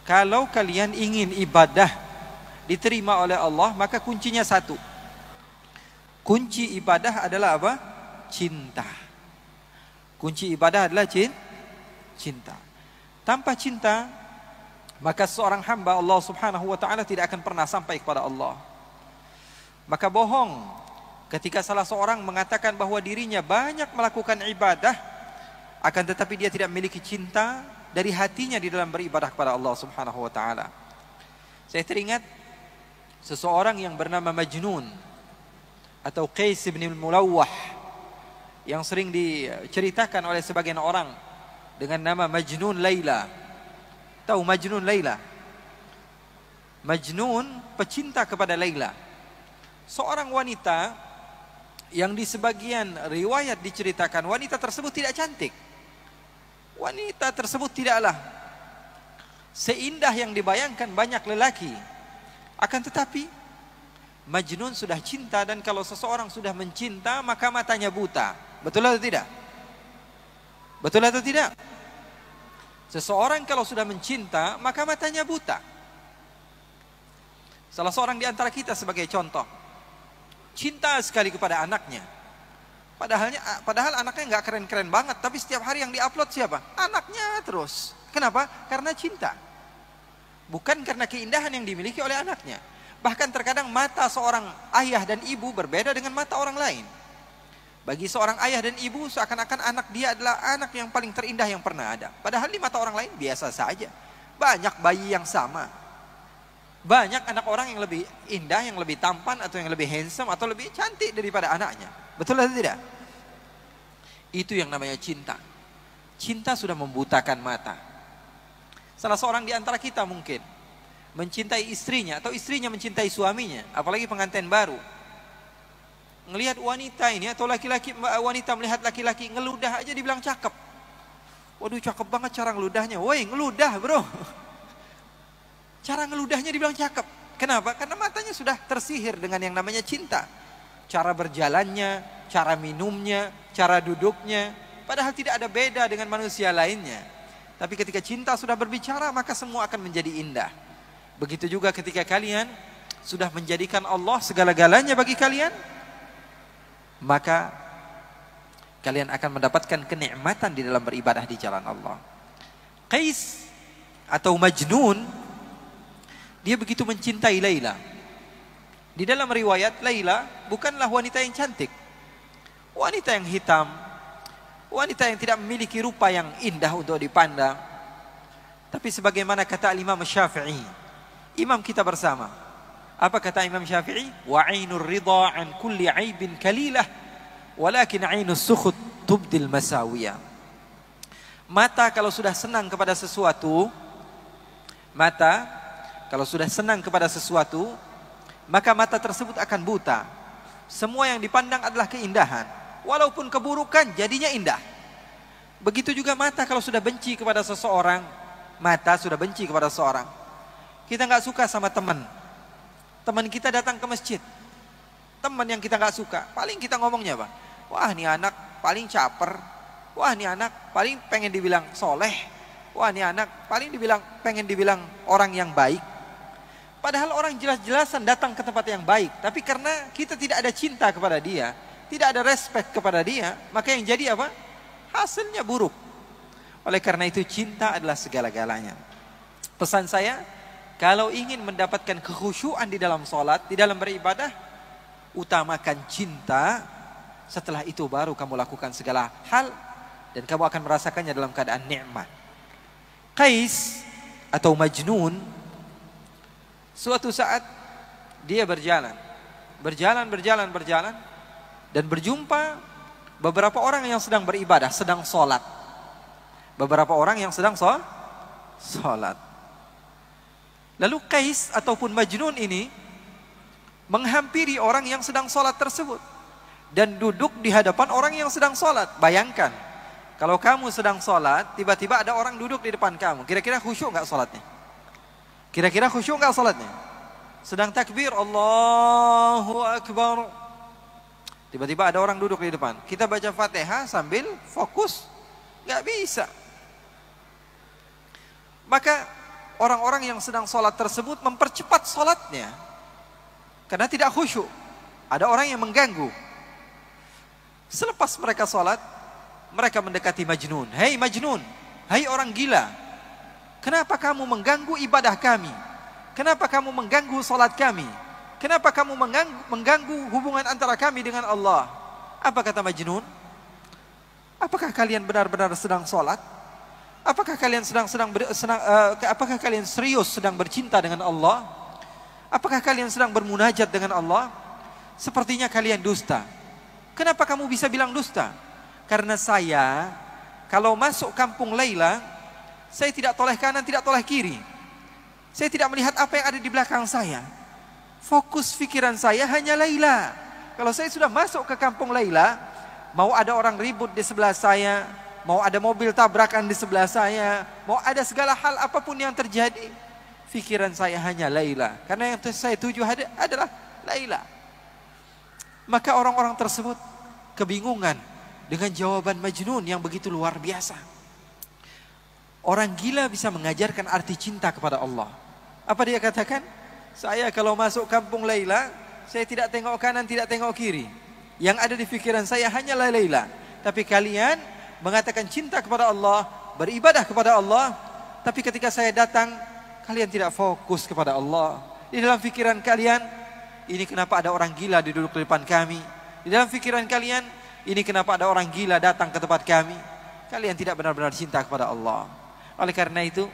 Kalau kalian ingin ibadah diterima oleh Allah, maka kuncinya satu. Kunci ibadah adalah apa? Cinta. Kunci ibadah adalah cinta. Tanpa cinta, maka seorang hamba Allah Subhanahu wa taala tidak akan pernah sampai kepada Allah. Maka bohong ketika salah seorang mengatakan bahwa dirinya banyak melakukan ibadah, akan tetapi dia tidak memiliki cinta dari hatinya di dalam beribadah kepada Allah Subhanahu wa taala. Saya teringat seseorang yang bernama Majnun atau Qais bin Mulawwah, yang sering diceritakan oleh sebagian orang dengan nama Majnun Laila. Tahu Majnun Laila? Majnun pecinta kepada Laila, seorang wanita yang di sebagian riwayat diceritakan wanita tersebut tidak cantik. Wanita tersebut tidaklah seindah yang dibayangkan banyak lelaki. Akan tetapi Majnun sudah cinta, dan kalau seseorang sudah mencinta maka matanya buta. Betul atau tidak? Betul atau tidak? Seseorang kalau sudah mencinta maka matanya buta. Salah seorang di antara kita sebagai contoh, cinta sekali kepada anaknya. Padahal anaknya nggak keren-keren banget, tapi setiap hari yang diupload siapa? Anaknya terus. Kenapa? Karena cinta. Bukan karena keindahan yang dimiliki oleh anaknya. Bahkan terkadang mata seorang ayah dan ibu berbeda dengan mata orang lain. Bagi seorang ayah dan ibu seakan-akan anak dia adalah anak yang paling terindah yang pernah ada. Padahal di mata orang lain biasa saja. Banyak bayi yang sama. Banyak anak orang yang lebih indah, yang lebih tampan, atau yang lebih handsome, atau lebih cantik daripada anaknya. Betul atau tidak? Itu yang namanya cinta. Cinta sudah membutakan mata. Salah seorang di antara kita mungkin mencintai istrinya, atau istrinya mencintai suaminya, apalagi pengantin baru. Ngelihat wanita ini, atau wanita melihat laki-laki ngeludah aja dibilang cakep. Waduh, cakep banget cara ngeludahnya. Woi, ngeludah bro. Cara ngeludahnya dibilang cakep. Kenapa? Karena matanya sudah tersihir dengan yang namanya cinta. Cara berjalannya, cara minumnya, cara duduknya, padahal tidak ada beda dengan manusia lainnya. Tapi ketika cinta sudah berbicara, maka semua akan menjadi indah. Begitu juga ketika kalian sudah menjadikan Allah segala-galanya bagi kalian, maka kalian akan mendapatkan kenikmatan di dalam beribadah di jalan Allah. Qais atau Majnun, dia begitu mencintai Laila. Di dalam riwayat, Laila bukanlah wanita yang cantik, wanita yang hitam, wanita yang tidak memiliki rupa yang indah untuk dipandang. Tapi sebagaimana kata Imam Syafi'i, imam kita bersama, apa kata Imam Syafi'i? Wa 'ainur ridha 'an kulli 'aibin kalilah, walakin 'ainus sukhut tubdil masawiya. Mata kalau sudah senang kepada sesuatu, maka mata tersebut akan buta. Semua yang dipandang adalah keindahan, walaupun keburukan jadinya indah. Begitu juga mata kalau sudah benci kepada seseorang, Kita nggak suka sama teman kita datang ke masjid, teman yang kita nggak suka, paling kita ngomongnya apa? Wah, ini anak paling caper. Wah, ini anak paling pengen dibilang soleh. Wah, ini anak paling pengen dibilang orang yang baik. Padahal orang jelas-jelasan datang ke tempat yang baik, tapi karena kita tidak ada cinta kepada dia, tidak ada respect kepada dia, maka yang jadi apa? Hasilnya buruk. Oleh karena itu cinta adalah segala-galanya. Pesan saya, kalau ingin mendapatkan kekhusyuan di dalam sholat, di dalam beribadah, utamakan cinta. Setelah itu baru kamu lakukan segala hal, dan kamu akan merasakannya dalam keadaan nikmat. Qais atau Majnun, suatu saat dia berjalan, dan berjumpa beberapa orang yang sedang beribadah, sedang sholat. Lalu Qais ataupun Majnun ini menghampiri orang yang sedang sholat tersebut dan duduk di hadapan orang yang sedang sholat. Bayangkan, kalau kamu sedang sholat, tiba-tiba ada orang duduk di depan kamu, kira-kira khusyuk nggak sholatnya? Sedang takbir, Allahu Akbar, tiba-tiba ada orang duduk di depan. Kita baca Fatihah sambil fokus, nggak bisa. Maka orang-orang yang sedang sholat tersebut mempercepat sholatnya karena tidak khusyuk. Ada orang yang mengganggu. Selepas mereka sholat, mereka mendekati Majnun. Hei Majnun, hai orang gila, kenapa kamu mengganggu ibadah kami? Kenapa kamu mengganggu sholat kami? Kenapa kamu mengganggu hubungan antara kami dengan Allah? Apa kata Majnun? Apakah kalian benar-benar sedang sholat? Apakah kalian apakah kalian serius sedang bercinta dengan Allah? Apakah kalian sedang bermunajat dengan Allah? Sepertinya kalian dusta. Kenapa kamu bisa bilang dusta? Karena saya, kalau masuk kampung Laila, saya tidak toleh kanan, tidak toleh kiri. Saya tidak melihat apa yang ada di belakang saya. Fokus pikiran saya hanya Laila. Kalau saya sudah masuk ke kampung Laila, mau ada orang ribut di sebelah saya, mau ada mobil tabrakan di sebelah saya, mau ada segala hal apapun yang terjadi, pikiran saya hanya Laila. Karena yang saya tuju adalah Laila. Maka orang-orang tersebut kebingungan dengan jawaban Majnun yang begitu luar biasa. Orang gila bisa mengajarkan arti cinta kepada Allah. Apa dia katakan? Saya kalau masuk kampung Laila, saya tidak tengok kanan, tidak tengok kiri. Yang ada di pikiran saya hanyalah Laila. Tapi kalian mengatakan cinta kepada Allah, beribadah kepada Allah, tapi ketika saya datang, kalian tidak fokus kepada Allah. Di dalam pikiran kalian, ini kenapa ada orang gila duduk di depan kami? Di dalam pikiran kalian, ini kenapa ada orang gila datang ke tempat kami? Kalian tidak benar-benar cinta kepada Allah. Oleh karena itu,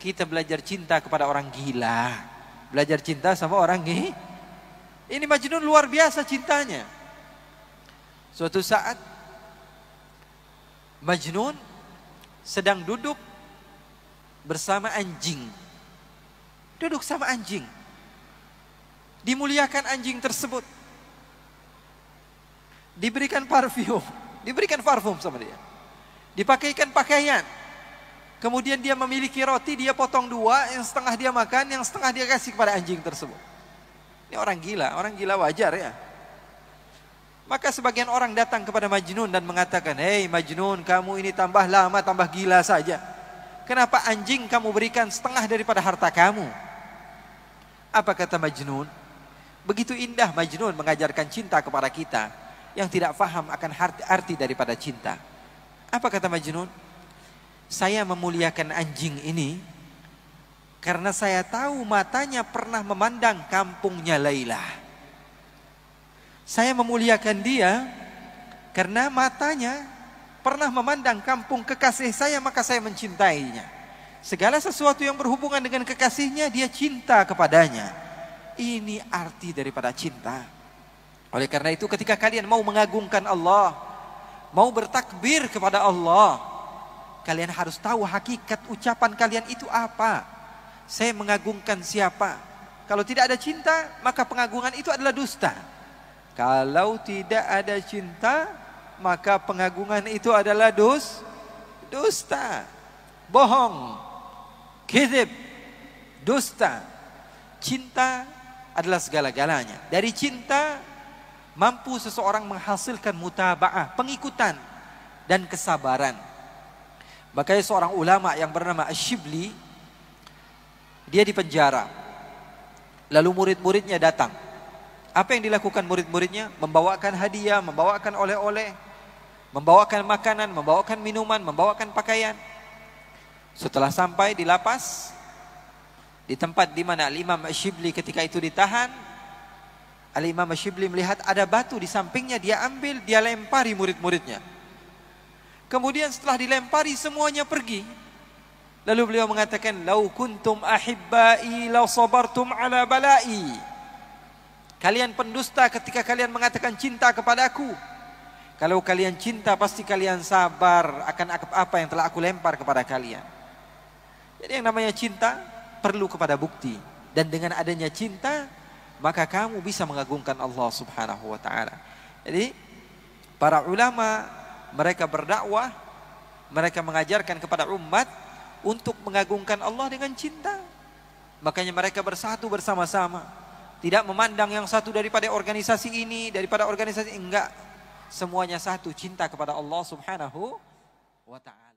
kita belajar cinta kepada orang gila. Belajar cinta sama orang gila. Ini Majnun luar biasa cintanya. Suatu saat, Majnun sedang duduk bersama anjing. Duduk sama anjing. Dimuliakan anjing tersebut. Diberikan parfum sama dia. Dipakaikan pakaian. Kemudian dia memiliki roti, dia potong dua, yang setengah dia makan, yang setengah dia kasih kepada anjing tersebut. Ini orang gila wajar ya. Maka sebagian orang datang kepada Majnun dan mengatakan, hei Majnun, kamu ini tambah lama, tambah gila saja. Kenapa anjing kamu berikan setengah daripada harta kamu? Apa kata Majnun? Begitu indah Majnun mengajarkan cinta kepada kita yang tidak faham akan arti daripada cinta. Apa kata Majnun? Saya memuliakan anjing ini karena saya tahu matanya pernah memandang kampungnya Laila. Saya memuliakan dia karena matanya pernah memandang kampung kekasih saya, maka saya mencintainya. Segala sesuatu yang berhubungan dengan kekasihnya, dia cinta kepadanya. Ini arti daripada cinta. Oleh karena itu ketika kalian mau mengagungkan Allah, mau bertakbir kepada Allah, kalian harus tahu hakikat ucapan kalian itu apa. Saya mengagungkan siapa? Kalau tidak ada cinta, maka pengagungan itu adalah dusta. Kalau tidak ada cinta, maka pengagungan itu adalah dusta. Bohong, kizib, dusta. Cinta adalah segala-galanya. Dari cinta mampu seseorang menghasilkan mutaba'ah, pengikutan dan kesabaran. Makanya seorang ulama yang bernama Ash-Shibli, dia dipenjara. Lalu murid-muridnya datang. Apa yang dilakukan murid-muridnya? Membawakan hadiah, membawakan oleh-oleh, membawakan makanan, membawakan minuman, membawakan pakaian. Setelah sampai di lapas, di tempat di mana Al-Imam Ash-Shibli ketika itu ditahan, Al-Imam Ash-Shibli melihat ada batu di sampingnya, dia ambil, dia lempari murid-muridnya. Kemudian setelah dilempari semuanya pergi. Lalu beliau mengatakan, "Lau kuntum ahibbai law sabartum ala balai." Kalian pendusta ketika kalian mengatakan cinta kepadaku. Kalau kalian cinta pasti kalian sabar akan apa yang telah aku lempar kepada kalian. Jadi yang namanya cinta perlu kepada bukti, dan dengan adanya cinta maka kamu bisa mengagungkan Allah Subhanahu wa taala. Jadi para ulama mereka berdakwah, mereka mengajarkan kepada umat untuk mengagungkan Allah dengan cinta. Makanya mereka bersatu bersama-sama, tidak memandang yang satu daripada organisasi ini, daripada organisasi enggak. Semuanya satu, cinta kepada Allah Subhanahu wa taala.